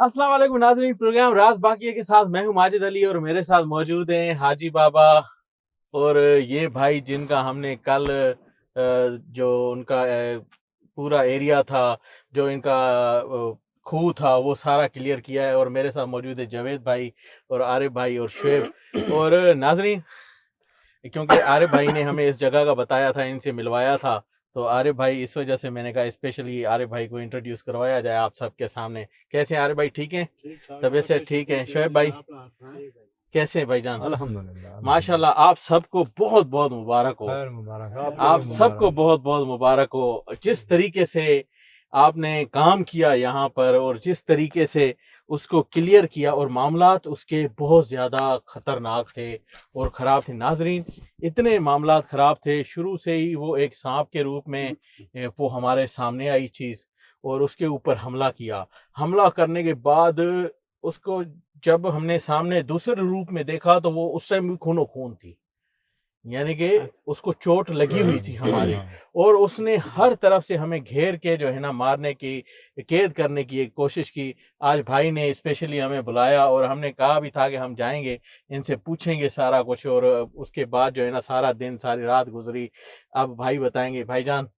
अस्सलाम वालेकुम नाज़रीन, प्रोग्राम राज बाकिया के साथ मैं हूं माजिद अली और मेरे साथ मौजूद हैं हाजी बाबा और ये भाई जिनका हमने कल जो उनका पूरा एरिया था, जो इनका खूह था, वो सारा क्लियर किया है। और मेरे साथ मौजूद है जावेद भाई और आरिफ भाई और शुएब। और नाज़रीन, क्योंकि आरिफ भाई ने हमें इस जगह का बताया था, इनसे मिलवाया था, तो आरिफ भाई इस वजह से मैंने कहा स्पेशली आरिफ भाई को इंट्रोड्यूस करवाया जाए आप सबके सामने। कैसे हैं आरिफ भाई? ठीक हैं? तबीयत से ठीक है? शुएब भाई कैसे हैं भाईजान? अल्हम्दुलिल्लाह माशाल्लाह, आप सबको बहुत बहुत मुबारक हो। आप सबको बहुत बहुत मुबारक हो। जिस तरीके से आपने काम किया यहाँ पर और जिस तरीके से उसको क्लियर किया, और मामलात उसके बहुत ज़्यादा ख़तरनाक थे और ख़राब थे। नाजरीन, इतने मामलात ख़राब थे, शुरू से ही वो एक सांप के रूप में वो हमारे सामने आई चीज़, और उसके ऊपर हमला किया। हमला करने के बाद उसको जब हमने सामने दूसरे रूप में देखा तो वो उस टाइम भी खूनो खून थी, यानी कि उसको चोट लगी हुई थी हमारी, और उसने हर तरफ से हमें घेर के जो है ना मारने की, कैद करने की एक कोशिश की। आज भाई ने स्पेशली हमें बुलाया और हमने कहा भी था कि हम जाएंगे, इनसे पूछेंगे सारा कुछ, और उसके बाद जो है ना सारा दिन सारी रात गुजरी। अब भाई बताएंगे। भाईजान,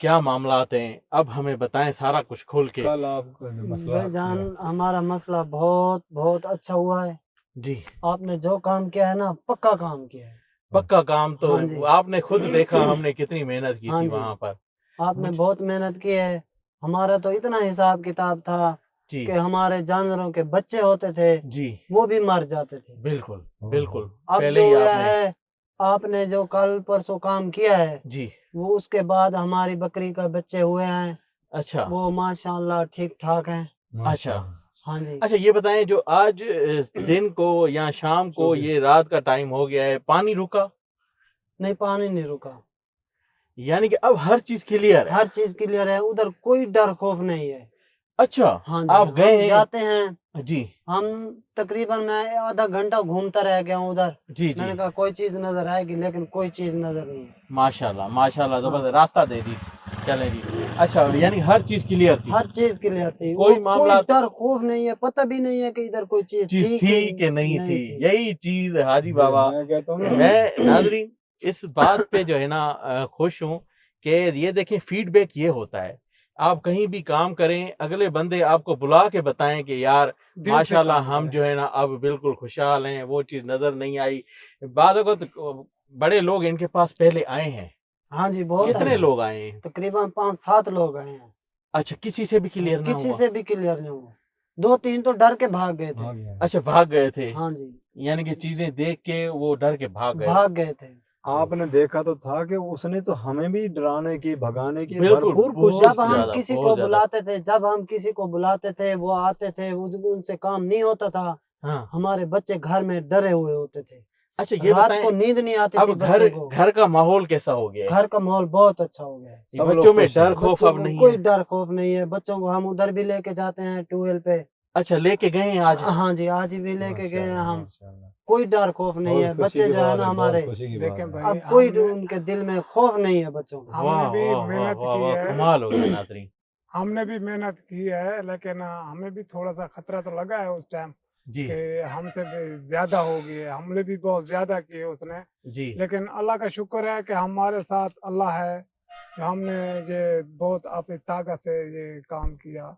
क्या मामलात हैं? अब हमें बताएं सारा कुछ खोल के। कल आपका जो मसला भाईजान, हमारा मसला बहुत बहुत अच्छा हुआ है। जी, आपने जो काम किया है ना, पक्का काम किया है। पक्का काम तो हाँ जी। आपने खुद देखा, हमने कितनी मेहनत की हाँ थी जी, वहां पर। आपने मुझ- बहुत मेहनत की है। हमारा तो इतना हिसाब किताब था जी कि हमारे जानवरों के बच्चे होते थे जी, वो भी मर जाते थे। बिल्कुल बिल्कुल। अब पहले जो ही हुआ आपने, है, आपने जो कल परसों काम किया है, जी, वो उसके बाद हमारी बकरी का बच्चे हुए हैं, अच्छा वो माशाल्लाह ठीक ठाक हैं। अच्छा हाँ जी। अच्छा, ये बताएं, जो आज दिन को या शाम को, ये रात का टाइम हो गया है, पानी रुका? नहीं, पानी नहीं रुका। यानी कि अब हर चीज क्लियर है? हर चीज क्लियर है, उधर कोई डर खौफ नहीं है। अच्छा, हाँ जी, आप गए हम हैं? जाते हैं। जी हम तकरीबन मैं आधा घंटा घूमता रह गया हूँ उधर। जी जी, मैंने कहा कोई चीज नजर आएगी, लेकिन कोई चीज नजर नहीं है। माशाल्लाह माशाल्लाह, हाँ, जबरदस्त। रास्ता दे दी, चलें जी। अच्छा, यानी हर चीज क्लियर थी? हर चीज क्लियर थी। कोई कोई मामला, डर खौफ नहीं है, पता भी नहीं है कि इधर कोई चीज चीज थी थी कि कि नहीं थी? थी। यही चीज हाजी बाबा, मैं कहता हूँ ना, मैं नाजरीन इस बात पे जो है ना खुश हूँ कि ये देखें, फीडबैक ये होता है। आप कहीं भी काम करें, अगले बंदे आपको बुला के बताएं कि यार दिल से माशाल्लाह काम हम करें। जो है ना अब बिल्कुल खुशहाल हैं, वो चीज़ नज़र नहीं आई। बाद वक्त बड़े लोग इनके पास पहले आए हैं। हाँ जी, बहुत आए कितने हैं। लोग आए हैं? तकरीबन 5-7 लोग आए हैं। अच्छा, किसी से भी क्लियर ना किसी हुआ? से भी क्लियर नहीं हुआ। 2-3 तो डर के भाग गए थे। भाग गया। अच्छा, भाग गए थे? हाँ जी, यानी कि चीज़ें देख के वो डर के भाग गए? भाग गए थे। आपने देखा तो था कि उसने तो हमें भी डराने की, भगाने की बिल्कुल, भरपूर बहुत कोशिश जब हम ज़्यादा, किसी बहुत को ज़्यादा। बुलाते थे, वो आते थे, उनसे काम नहीं होता था। हाँ, हमारे बच्चे घर में डरे हुए होते थे। अच्छा ये रात बताएं, को नींद नहीं आती अब थी बच्चों को। घर का माहौल कैसा हो गया है? घर का माहौल बहुत अच्छा हो गया है। ये सब बच्चों लोग में खुश डर हैं। खौफ बच्चों अब को नहीं कोई है? डर खौफ नहीं है। बच्चों को हम उधर भी लेके जाते हैं ट्यूबवेल पे। अच्छा, लेके गए हैं आज? हाँ जी, आज भी लेके गए हैं हम। माशाल्लाह। कोई डर खौफ नहीं है। बहुत खुशी बच्चे की जो है बात ना है, बहुत हमारे, खुशी की देखें बात है। भाई, अब कोई हमने उनके दिल में खौफ नहीं है बच्चों को। हमने वाह भी वाह वाह मेहनत वाह की वाह, है। कमाल हो गया नाज़रीन। हमने भी मेहनत की है, लेकिन हमें भी थोड़ा सा खतरा तो लगा है उस टाइम जी कि हमसे भी ज्यादा हो गई है। हमने भी बहुत ज्यादा किए उसने, जी, लेकिन अल्लाह का शुक्र है कि हमारे साथ अल्लाह है कि हमने ये बहुत अपनी ताकत से ये काम किया।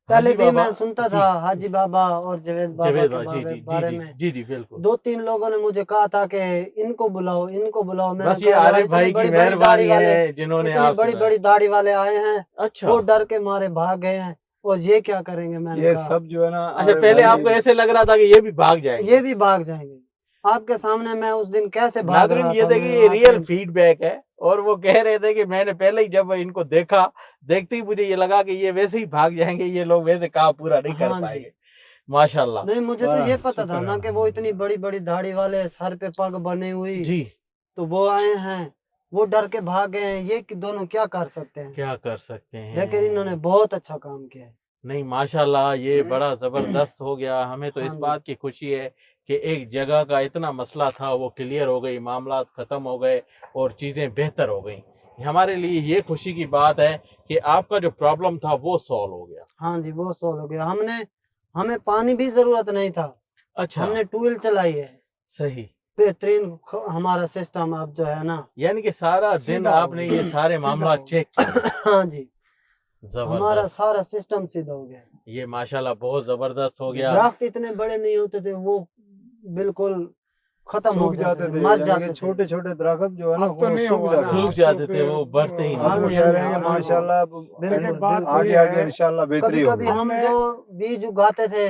पहले हाजी भी बाबा, मैं सुनता जी था हाजी बाबा और जावेद बाबा जावेद के बाबा, जी जी जी बारे जी में। जी जी, बिल्कुल। 2-3 लोगों ने मुझे कहा था कि इनको बुलाओ, इनको बुलाओ। मैंने बस ये कहा यार, आरिफ भाई की मेहरबानी है जिन्होंने इतनी आपसे बड़ी बुलाया। बड़ी दाढ़ी वाले आए हैं, अच्छा वो डर के मारे भाग गए हैं, और ये क्या करेंगे? मैंने ये कहा सब जो है ना, अच्छा, अरे पहले भाई, आपको ऐसे लग रहा था कि ये भी भाग जाएंगे? ये भी भाग जाएंगे। आपके सामने मैं उस दिन कैसे भाग नादरीन, रहा ये था, मैं देखिए, ये वहाँ रियल पे। फीडबैक है। और वो कह रहे थे कि मैंने पहले ही जब इनको देखा, देखते ही मुझे ये लगा कि ये वैसे ही भाग जाएंगे, ये लोग वैसे काम पूरा नहीं कर हाँ जी, पाएंगे। माशाल्लाह। नहीं, मुझे तो वाह, ये पता था शुक्र है ना कि वो इतनी अल्हम्दुलिल्लाह। बड़ी बड़ी दाढ़ी वाले, सर पे पग बने हुई, जी, तो वो आए हैं, वो डर के भाग गए हैं। ये कि दोनों क्या कर सकते हैं? क्या कर सकते लेकिन इन्होंने हैं? बहुत अच्छा काम किया है। नहीं माशाल्लाह, ये बड़ा ज़बरदस्त हो गया। हमें तो इस हाँ जी, बात की खुशी है कि एक जगह का इतना मसला था वो क्लियर हो गई, मामलात ख़त्म हो गए और चीज़ें बेहतर हो गई। हमारे लिए ये खुशी की बात है कि आपका जो प्रॉब्लम था वो सॉल्व हो गया। हाँ जी, वो सोल्व हो गया। हमने ہمیں پانی بھی ضرورت نہیں تھا، اچھا ہم نے ٹویل چلائی ہے، صحیح، بہترین ہمارا سسٹم اب جو ہے نا، یعنی کہ سارا دن سیدھا آپ ہو نے گیا، یہ سارے سیدھا معاملات ہو چیک کیے؟ ہاں جی، ہمارا زبردست، سارا سسٹم سیدھا ہو گیا۔ یہ ماشاءاللہ بہت زبردست ہو گیا۔ درخت اتنے بڑے نہیں ہوتے تھے، وہ بالکل ختم ہو سوکھ جاتے جاتے تھے، تھے، مر یعنی جاتے کہ تھے۔ چھوٹے چھوٹے درخت جو ہے نا اب تو وہ نہیں سوکھ ہوا جاتے نا، ہیں۔ سوکھ اب جاتے تو تھے، وہ بڑھتے ہی اب ہاں نہیں وہ جی، تھے۔ کہہ ہاں رہے ہیں جی، کہ ہاں جی۔ ماشاءاللہ لیکن بات بالکل، آگے یہ آگے ہے، انشاءاللہ بہتری کبھی کبھی ہوگی۔ ہم جو بیج اگاتے تھے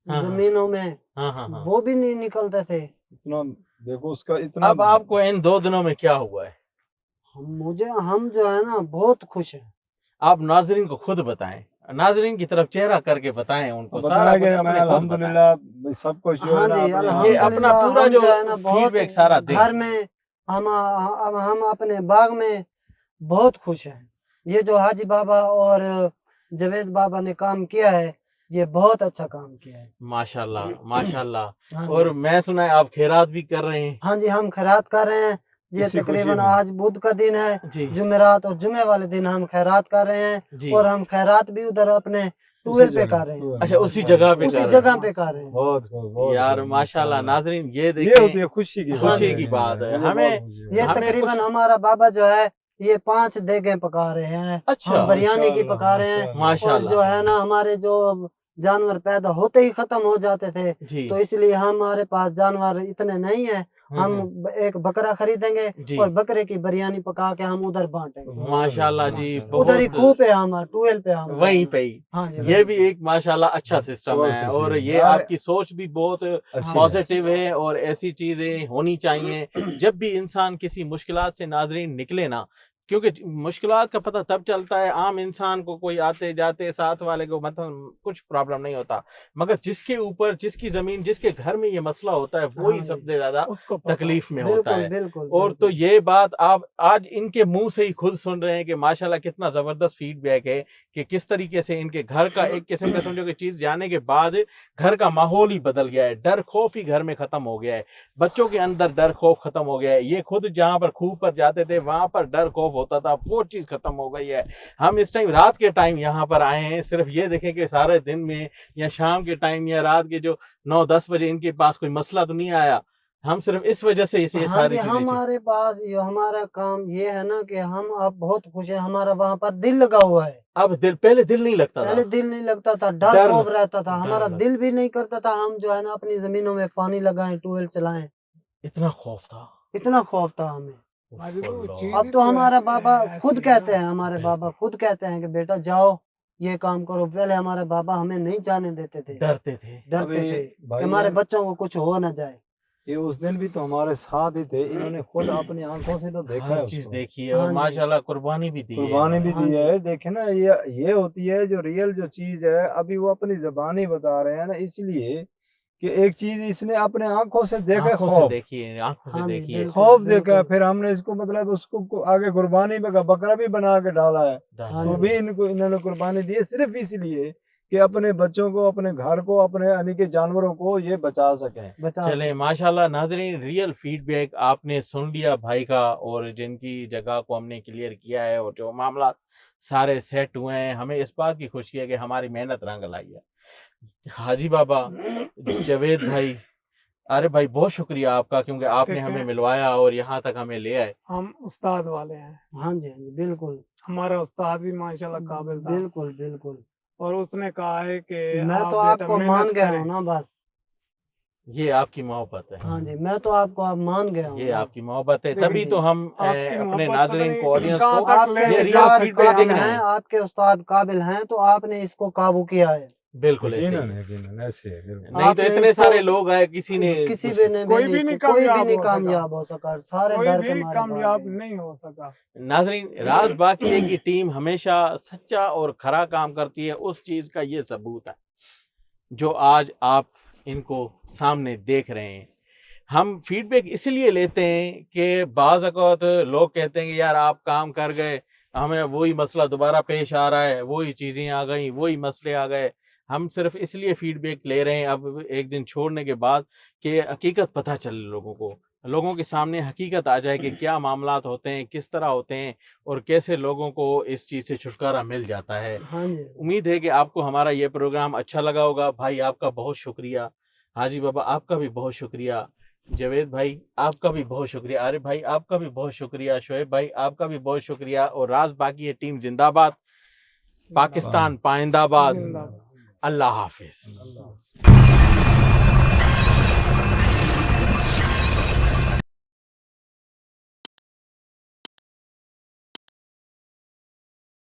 ہاں زمینوں میں، ہاں ہاں ہاں۔ وہ بھی نہیں نکلتے تھے۔ اتنا دیکھو اس کا اتنا اب آپ کو ان 2 دنوں میں کیا ہوا ہے؟ ہم جو ہے نا بہت خوش ہیں۔ آپ ناظرین کو خود بتائیں، ناظرین کی طرف چہرہ کر کے بتائیں ان کو، سارا بتایا کچھ کہ میں اپنے خود بتائیں۔ الحمدللہ سب کچھ جو ہے ہاں نا جی، اپنے یہ اپنا الحمدللہ، پورا ہم جو جو ہے نا فیڈ بہت بیک سارا دیں۔ گھر میں ہم اپنے باغ میں بہت خوش ہیں۔ یہ جو حاجی بابا اور جوید بابا نے کام کیا ہے، یہ بہت اچھا کام کیا ہے۔ ماشاءاللہ ماشاءاللہ۔ ہاں اور جی، میں سنا ہے آپ خیرات بھی کر رہے ہیں؟ ہاں جی، ہم خیرات کر رہے ہیں۔ یہ اسی خوشی تقریباً میں۔ آج بدھ کا دن ہے، جی جمعرات اور جمعے والے دن ہم خیرات کر رہے ہیں، جی۔ اور ہم خیرات بھی ادھر اپنے ٹویل پہ کر رہے ہیں، اچھا اسی جگہ پہ اسی کر رہے جگہ ہیں؟ پہ کر رہے ہیں۔ بہت یار ماشاءاللہ ناظرین، یہ یہ دیکھیں ہوتی ہے خوشی کی بات، خوشی کی بات ہے۔ ہمیں یہ ہمیں تقریباً کچھ، ہمارا بابا جو ہے یہ 5 دیگیں پکا رہے ہیں، اچھا ہم بریانی کی پکا رہے ہیں، اور ماشاءاللہ جو ہے نا ہمارے جو جانور پیدا ہوتے ہی ختم ہو جاتے تھے، جی تو اس لیے ہمارے پاس جانور اتنے نہیں ہیں، ہم ایک بکرا خریدیں گے جی اور بکرے کی بریانی پکا کے ہم ادھر بانٹیں گے، ماشاءاللہ جی، ادھر ہی بہت خوہ پہ ہم ٹویل پہ ہم وہیں پہ ہی۔ ہاں جی، یہ بھی ایک ماشاءاللہ اچھا سسٹم بہت ہے، خوشی اور ہے۔ یہ یار آپ کی سوچ بھی بہت اچھی ہے۔ پازیٹیو ہے، اور ایسی چیزیں ہونی چاہیے جب بھی انسان کسی مشکلات سے ناظرین نکلے نا، کیونکہ مشکلات کا پتہ تب چلتا ہے عام انسان کو، کوئی آتے جاتے ساتھ والے کو مطلب کچھ پرابلم نہیں ہوتا، مگر جس کے اوپر، جس کی زمین، جس کے گھر میں یہ مسئلہ ہوتا ہے، وہی سب سے زیادہ اس کو پتہ تکلیف میں ہوتا بالکل ہے۔ بالکل اور تو یہ بات آپ آج ان کے منہ سے ہی خود سن رہے ہیں کہ ماشاءاللہ کتنا زبردست فیڈ بیک ہے، کہ کس طریقے سے ان کے گھر کا ایک قسم کا سمجھو کہ چیز جانے کے بعد گھر کا ماحول ہی بدل گیا ہے، ڈر خوف ہی گھر میں ختم ہو گیا ہے، بچوں کے اندر ڈر خوف ختم ہو گیا ہے، یہ خود جہاں پر خوہ پر جاتے تھے وہاں پر ڈر خوف ہوتا تھا، وہ چیز ختم ہو گئی ہے۔ ہم اس ٹائم رات کے ٹائم یہاں پر آئے ہیں، صرف یہ دیکھیں کہ سارے دن میں یا شام کے ٹائم یا رات کے جو 9-10 بجے ان کے پاس کوئی مسئلہ تو نہیں آیا، ہم صرف اس وجہ سے یہ ہاں ساری جی، چیزیں ہمارے پاس یہ ہمارا کام یہ ہے نا کہ ہم اب بہت خوش ہیں، ہمارا وہاں پر دل لگا ہوا ہے۔ اب پہلے دل نہیں لگتا تھا، پہلے دل نہیں لگتا تھا، ڈر ڈر خوف رہتا تھا، ہمارا ڈر دل بھی نہیں کرتا تھا ہم جو ہے نا اپنی زمینوں میں پانی لگائیں، ٹویل چلائیں، اتنا خوف تھا۔ اتنا خوف تھا ہمیں۔ چیز اب ہی تو ہمارا ایسی بابا ہے، خود ایسی کہتے ہے ہیں، نا۔ ہمارے بابا خود کہتے ہیں کہ بیٹا جاؤ یہ کام کرو۔ پہلے ہمارے بابا ہمیں نہیں جانے دیتے تھے، ڈرتے تھے۔ ڈرتے ابھی تھے کہ بھائی ہمارے جان، بچوں کو کچھ ہو نہ جائے۔ یہ اس دن بھی تو ہمارے ساتھ ہی تھے، انہوں نے خود اپنی آنکھوں سے تو دیکھا ہے ہر اس چیز کو، دیکھی ہے، اور ہاں جی، ماشاءاللہ قربانی بھی دی ہے قربانی بھی ہاں دی جی، ہے۔ دیکھیں نا، یہ ہوتی ہے جو ریئل جو چیز ہے، ابھی وہ اپنی زبانی بتا رہے ہیں نا، اس لیے کہ ایک چیز اس نے اپنے آنکھوں سے دیکھا، آنکھوں سے خوف دیکھی ہے، آنکھوں سے ہاں جی، دیکھی ہے۔ بالکل خوف دیکھا، بالکل۔ پھر ہم نے اس کو مطلب اس کو آگے قربانی میں بکرا بھی بنا کے ڈالا ہے، ہاں تو جی، بھی انہوں نے قربانی دی ہے صرف اس لیے کہ اپنے بچوں کو، اپنے گھر کو، اپنے یعنی کہ جانوروں کو یہ بچا سکیں۔ بچا چلیں سکتے۔ ماشاءاللہ ناظرین، ریئل فیڈ بیک آپ نے سن لیا بھائی کا، اور جن کی جگہ کو ہم نے کلیئر کیا ہے، اور جو معاملات سارے سیٹ ہوئے ہیں، ہمیں اس بات کی خوشی ہے کہ ہماری محنت رنگ لائی ہے۔ حاجی بابا، جاوید بھائی، ارے بھائی بہت شکریہ آپ کا، کیونکہ آپ نے ہمیں ملوایا اور یہاں تک ہمیں لے آئے۔ ہم استاد والے ہیں، ہاں جی، ہاں جی، بالکل ہمارا استاد بھی ماشاءاللہ قابل تھا، بالکل بالکل۔ اور اس نے کہا ہے کہ میں تو آپ کو مان گیا ہوں نا، بس یہ آپ کی محبت ہے، ہاں جی، میں تو آپ کو اب مان گیا ہوں یہ نا۔ آپ کی محبت ہے، دیکھیں تبھی جی، تو ہم آپ کی اپنے محبت ناظرین پتہ کو، نہیں آڈینس کہاں کو آپ تک کے یہ لے ریئل استاد فیڈ بیک قابل دیکھ رہے ہیں، ہیں۔ آپ کے استاد قابل ہیں، تو آپ نے اس کو قابو کیا ہے۔ بالکل ایسے یقیناً ہی، یقیناً ایسے ہے، بالکل۔ نہیں آپ تو نے اتنے اس کو سارے لوگ آئے، کسی نے کسی بھی نے کوئی بھی نہیں کوئی بھی کامیاب نہیں ہو سکا، کامیاب ہو سکا، سارے کوئی ڈر کے بھی مارے کامیاب بھاگ گئے۔ نہیں ہو سکا۔ ناظرین، راز باقی کی ٹیم ہمیشہ سچا اور کھرا کام کرتی ہے، اس چیز کا یہ ثبوت ہے جو آج آپ ان کو سامنے دیکھ رہے ہیں۔ ہم فیڈ بیک اس لیے لیتے ہیں کہ بعض اوقات لوگ کہتے ہیں کہ یار آپ کام کر گئے، ہمیں وہی مسئلہ دوبارہ پیش آ رہا ہے، وہی چیزیں آ گئیں، وہی مسئلے آ گئے۔ ہم صرف اس لیے فیڈ بیک لے رہے ہیں اب ایک دن چھوڑنے کے بعد کہ حقیقت پتہ چلے لوگوں کو، लोगों के सामने हकीकत आ जाए कि क्या मामलात होते हैं, किस तरह होते हैं और कैसे लोगों को इस चीज़ से छुटकारा मिल जाता है। हाँ जी उम्मीद है कि आपको हमारा ये प्रोग्राम अच्छा लगा होगा। भाई आपका बहुत शुक्रिया, हाजी बाबा आपका भी बहुत शुक्रिया, जावेद भाई आपका भी बहुत शुक्रिया, आरिफ भाई आपका भी बहुत शुक्रिया, शोएब भाई आपका भी बहुत शुक्रिया, और राज बाकी है टीम जिंदाबाद, पाकिस्तान पाइंदाबाद, जिंदाबाद। अल्लाह हाफिज।